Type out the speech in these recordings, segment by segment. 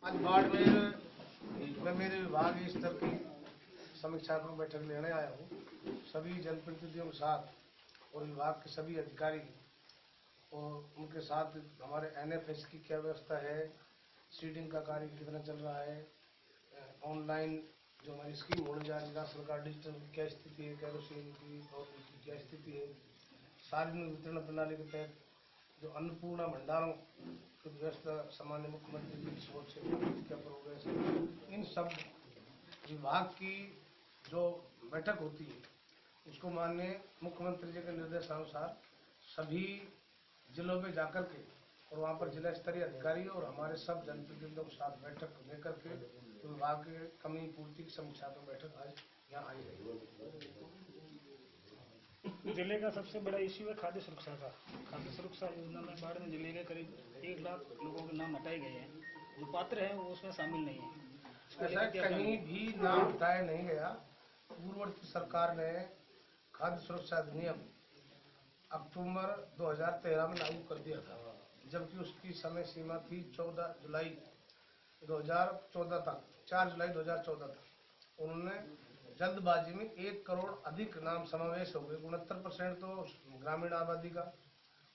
आज बाड़मेर में मेरे विभाग स्तर की समीक्षात्मक बैठक लेने आया हूँ। सभी जनप्रतिनिधियों के साथ और विभाग के सभी अधिकारी और उनके साथ हमारे NFS की क्या व्यवस्था है, सीडिंग का कार्य कितना चल रहा है, ऑनलाइन जो हमारी स्कीम होने जा रही है राशन कार्ड डिजिटल की क्या स्थिति है, कैरोसिन की और उसकी क्या स्थिति है, सार्वजनिक वितरण प्रणाली के तहत जो अन्नपूर्णा भंडारों की व्यवस्था सामान्य मुख्यमंत्री की सोच से क्या प्रोग्रेस है, इन सब विभाग की जो बैठक होती है उसको माननीय मुख्यमंत्री जी के निर्देशानुसार सभी जिलों में जाकर के और वहाँ पर जिला स्तरीय अधिकारी और हमारे सब जनप्रतिनिधियों के साथ बैठक लेकर के विभाग के कमी पूर्ति की समीक्षात्मक बैठक आज यहाँ आई है। जिले का सबसे बड़ा इश्यू है खाद्य सुरक्षा का। खाद्य सुरक्षा योजना में बाढ़ में जिले के करीब 1 लाख लोगों के नाम हटाए गए हैं, जो पात्र हैं वो उसमें शामिल नहीं है। ऐसा कहीं भी नाम हटाया नहीं गया। पूर्ववर्ती सरकार ने खाद्य सुरक्षा अधिनियम अक्टूबर 2013 में लागू कर दिया था, जबकि उसकी समय सीमा थी 14 जुलाई 2014 तक, 4 जुलाई 2014 तक। उन्होंने जल्दबाजी में 1 करोड़ अधिक नाम समावेश हो गए। 69% तो ग्रामीण आबादी का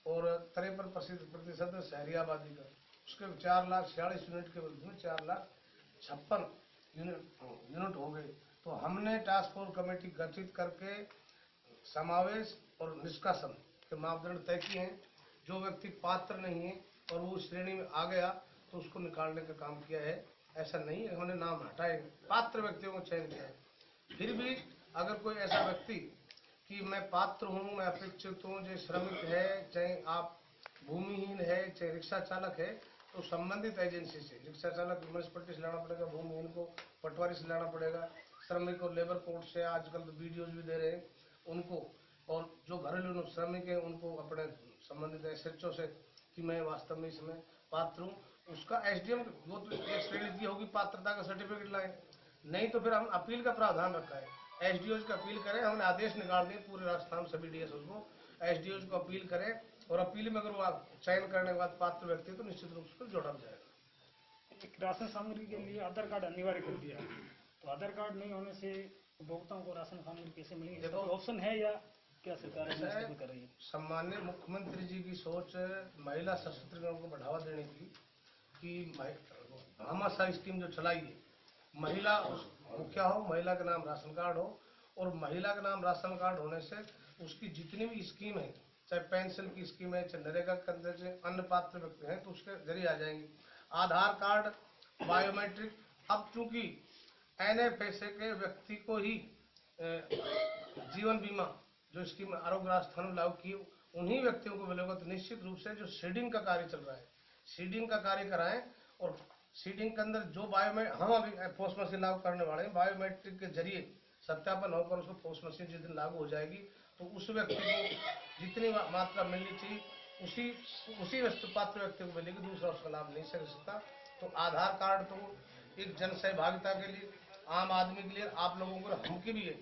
और 53% शहरी आबादी का। उसके 4,46,000 यूनिट के विरुद्ध में 4,56,000 यूनिट हो गए। तो हमने टास्क फोर्स कमेटी गठित करके समावेश और निष्कासन के मापदंड तय किए हैं। जो व्यक्ति पात्र नहीं है और वो श्रेणी में आ गया तो उसको निकालने का काम किया है। ऐसा नहीं है हमने नाम हटाए, पात्र व्यक्तियों को चयन किया है। फिर भी अगर कोई ऐसा व्यक्ति कि मैं पात्र हूँ, मैं अपेक्षित हूँ, जो श्रमिक है, चाहे आप भूमिहीन है, चाहे रिक्शा चालक है, तो संबंधित एजेंसी से रिक्शा चालक म्यूनिसिपलिटी से लाना पड़ेगा, भूमिहीन को पटवारी से लाना पड़ेगा, श्रमिक को लेबर कोर्ट से आजकल तो वीडियोज भी दे रहे हैं उनको, और जो घरेलू श्रमिक है उनको अपने संबंधित SHO से कि मैं वास्तव में इसमें पात्र हूँ। उसका SDM वो तो एक श्रेणी दी होगी पात्रता का सर्टिफिकेट लाए, नहीं तो फिर हम अपील का प्रावधान रखा है। SDO का अपील करें, हमने आदेश निकाल दिए पूरे राजस्थान सभी DSO को, SDO को अपील करें और अपील में अगर वो चयन करने के बाद पात्र व्यक्ति तो निश्चित रूप से जोड़ा जाएगा। एक राशन सामग्री के लिए आधार कार्ड अनिवार्य कर दिया, तो आधार कार्ड नहीं होने से उपभोक्ताओं को राशन सामग्री कैसे मिलेगी? देखो ऑप्शन है या क्या सरकार कर रही है? सम्मान्य मुख्यमंत्री जी की सोच महिला सशक्तिकरण को बढ़ावा देने की कि भामाशाह स्कीम जो चलाई है, महिला मुखिया हो, महिला का नाम राशन कार्ड हो, और महिला का नाम राशन कार्ड होने से उसकी जितनी भी स्कीम है, चाहे पेंशन की स्कीम है, चाहे नरेगा के अंदर से अन्य पात्र व्यक्ति हैं तो उसके जरिए आ जाएंगे। आधार कार्ड, बायोमेट्रिक, अब चूंकि NFS के व्यक्ति को ही जीवन बीमा जो स्कीम आरोग्य राजस्थान में लागू की उन्हीं व्यक्तियों को मिलेगा। तो निश्चित रूप से जो सीडिंग का कार्य चल रहा है, सीडिंग का कार्य कराएं, और सीडिंग के अंदर जो हम अभी पोस्ट मशीन लागू करने वाले हैं, बायोमेट्रिक के जरिए सत्यापन होकर उसको पोस्ट मशीन जिस दिन लागू हो जाएगी तो उस व्यक्ति को जितनी मात्रा मिलनी चाहिए उसी पात्र व्यक्ति को मिलेगी, दूसरा उसका लाभ नहीं सकता। तो आधार कार्ड तो एक जन सहभागिता के लिए, आम आदमी के लिए, आप लोगों को, हमकी भी है,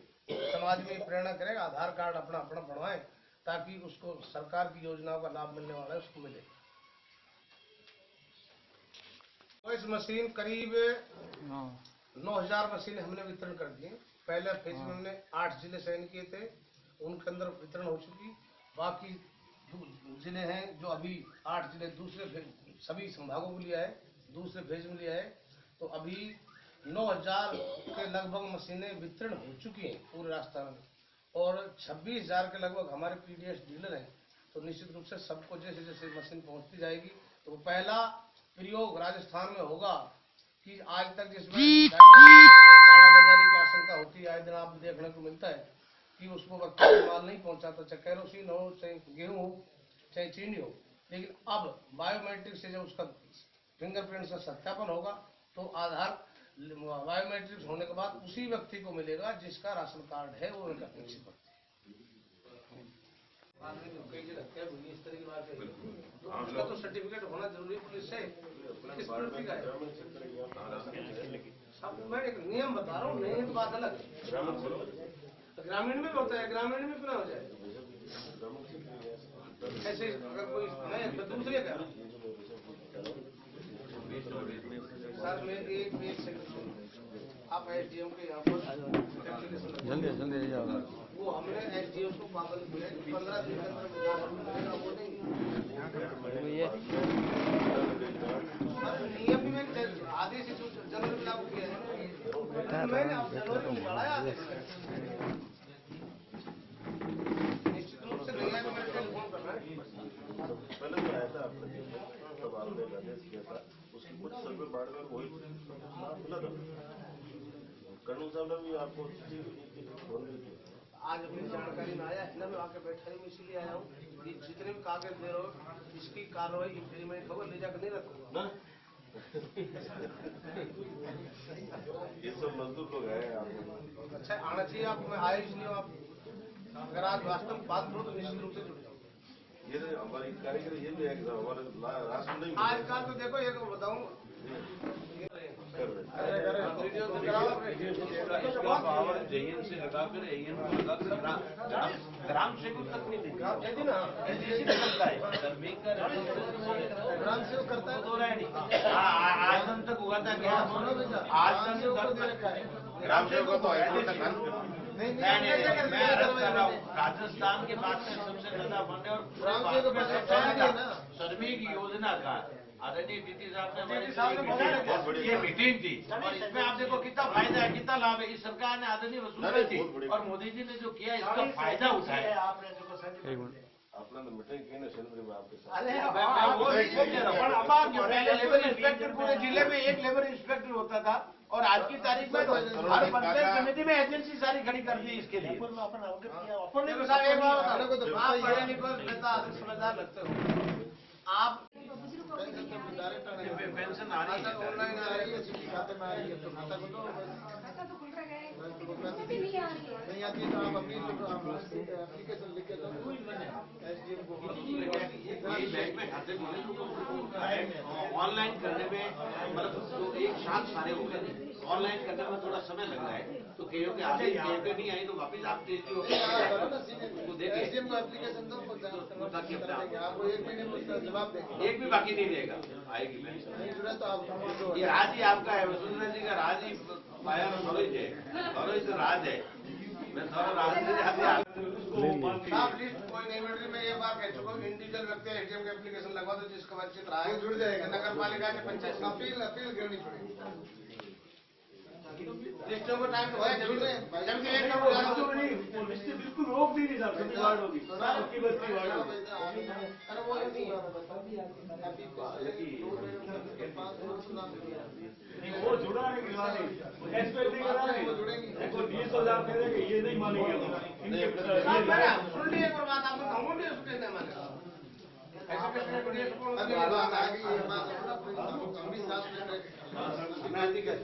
समाज में प्रेरणा करेगा आधार कार्ड अपना अपना बनवाएं ताकि उसको सरकार की योजनाओं का लाभ मिलने वाला है उसको मिले। वॉइस मशीन करीब 9,000 मशीन हमने वितरण कर दिए। पहले फेज में हमने 8 जिले चयन किए थे, उनके अंदर वितरण हो चुकी। बाकी जिले हैं जो अभी 8 जिले दूसरे फेज, सभी संभागों को लिया है, दूसरे फेज में लिया है। तो अभी 9,000 के लगभग मशीनें वितरण हो चुकी हैं पूरे राजस्थान में, और 26,000 के लगभग हमारे PDS डीलर हैं। तो निश्चित रूप से सबको जैसे जैसे मशीन पहुंचती जाएगी तो पहला प्रयोग राजस्थान में होगा कि आज तक जिसमें कालाबाजारी की आशंका होती है, आए दिन आप देखने को मिलता है कि उसको वक्त माल नहीं पहुंचाता, चाहे कैरोसिन हो, चाहे गेहूं हो, चाहे चीनी हो। लेकिन अब बायोमेट्रिक से जब उसका फिंगरप्रिंट का सत्यापन होगा तो आधार बायोमेट्रिक होने के बाद उसी व्यक्ति को मिलेगा जिसका राशन कार्ड है वो उनका अपेक्षित है। उसका तो सर्टिफिकेट होना जरूरी पुलिस से, किस प्रवृत्ति का है। सब मैं एक नियम बता रहा हूँ, नहीं तो बात अलग है। तो ग्रामीण में होता है, ग्रामीण में क्यों हो जाए ऐसे? अगर कोई नहीं तो दूसरे का सर मैं एक सेकंड सुन, आप एसडीएम के यहाँ पर एप्लीकेशन जल्दी जल्दी जाओ। वो हमने एसडीएम को पागल किया है, 15 दिन के अंदर मिलेगा, वो नहीं सर नियम में आदेश जनरल में लागू किया है, मैंने आप जनरल में निकाला आदेश, निश्चित रूप से नया में टेलीफोन करना है। पहले तो आया था आपने तब आपने आदेश किया था, उसकी कुछ समय बाद में वही मिला था। कर्नल साहब ने भी आपको फोन भी किया। आज अपनी जानकारी में आया, इतना मैं आके बैठा ही, मैं इसीलिए आया हूँ कि जितने भी कागज दे रहे हो इसकी कार्रवाई इम्प्लीमेंट होगा, ले जाकर नहीं रखूंगा ना ये सब मजदूर लोग हैं आप। अच्छा आना चाहिए आपको, मैं आया इसलिए आप अगर आज वास्तव में बात करो तो निश्चित रूप से जुड़ जाओ। ये हमारी कारीगर ये भी है कि हमारे राशन नहीं आजकल तो देखो एक बताऊँ कर रहे वीडियो तो कराओ, पावर जेएन से लगा कर एएन को लगा कर ग्राम सेवक तक नहीं देगा ना एलडीसी में करता है सर्वे कर ग्राम सेवक करता है तो रहा नहीं आज दिन तक हुआ था क्या आज दिन तक ग्राम सेवक तो नहीं मैं अर्ज कर रहा हूँ राजस्थान के बाद में सबसे ज्यादा फंड है और सर्वे की योजना का आदरणीय डीटी साहब ने ये मीटिंग थी और इसमें आप देखो कितना फायदा है, कितना लाभ है। इस सरकार ने आदरणीय वसूली थी और मोदी जी ने जो किया इसका फायदा उठाया। अपना तो मीटिंग की ना सेंट्रल में आपके साथ। पहले लेबर इंस्पेक्टर पूरे जिले में एक लेबर इंस्पेक्टर होता था और आज की तारीख में हर पंचायत समिति में एजेंसी सारी खड़ी कर दी इसके लिए। समझदार लगते हो आप, पेंशन आ रही है, ऑनलाइन आ रही है, किसी खाते में आ रही है तो खाता को दो, खाता तो खुल रहा है, नहीं आ रही है, नहीं आती है तो आप अपनी एप्लीकेशन लिख के दो एसडीएम को। बैंक में खाते ऑनलाइन करने में मतलब एक साथ सारे हो गए, ऑनलाइन करने में थोड़ा समय लग रहा है तो कईयों के आदेश पे नहीं आई तो वापिस आप देती हो एसडीएम को एप्लीकेशन दो, ताकि आपको 1 महीने में उसका जवाब देंगे, एक भी बाकी नहीं रहेगा, आएगी पेंशन। नहीं जुड़ा तो आप ये राज ही आपका है, वसुंधरा जी का राज ही पाया नॉलेज है, नॉलेज तो राज है। मैं थोड़ा राज से साहब लिस्ट कोई नहीं मिल रही, मैं ये बात कह चुका हूँ, इंडिविजुअल व्यक्ति एटीएम का एप्लीकेशन लगवा दो जिसका वंचित रहा है जुड़ जाएगा, नगर पालिका के पंचायत अपील करनी पड़ेगी, लिस्टों को टाइम जबकि एक बिल्कुल रोक दी नहीं साहब, वार्ड होगी आपकी बस्ती वार्ड होगी। अरे वो नहीं वो जुड़ा है कि $20,000 दे देंगे, ये नहीं मानेंगे सुन लिए एक बात आपको कहूँ भी उसके नहीं मानेगा ऐसे कैसे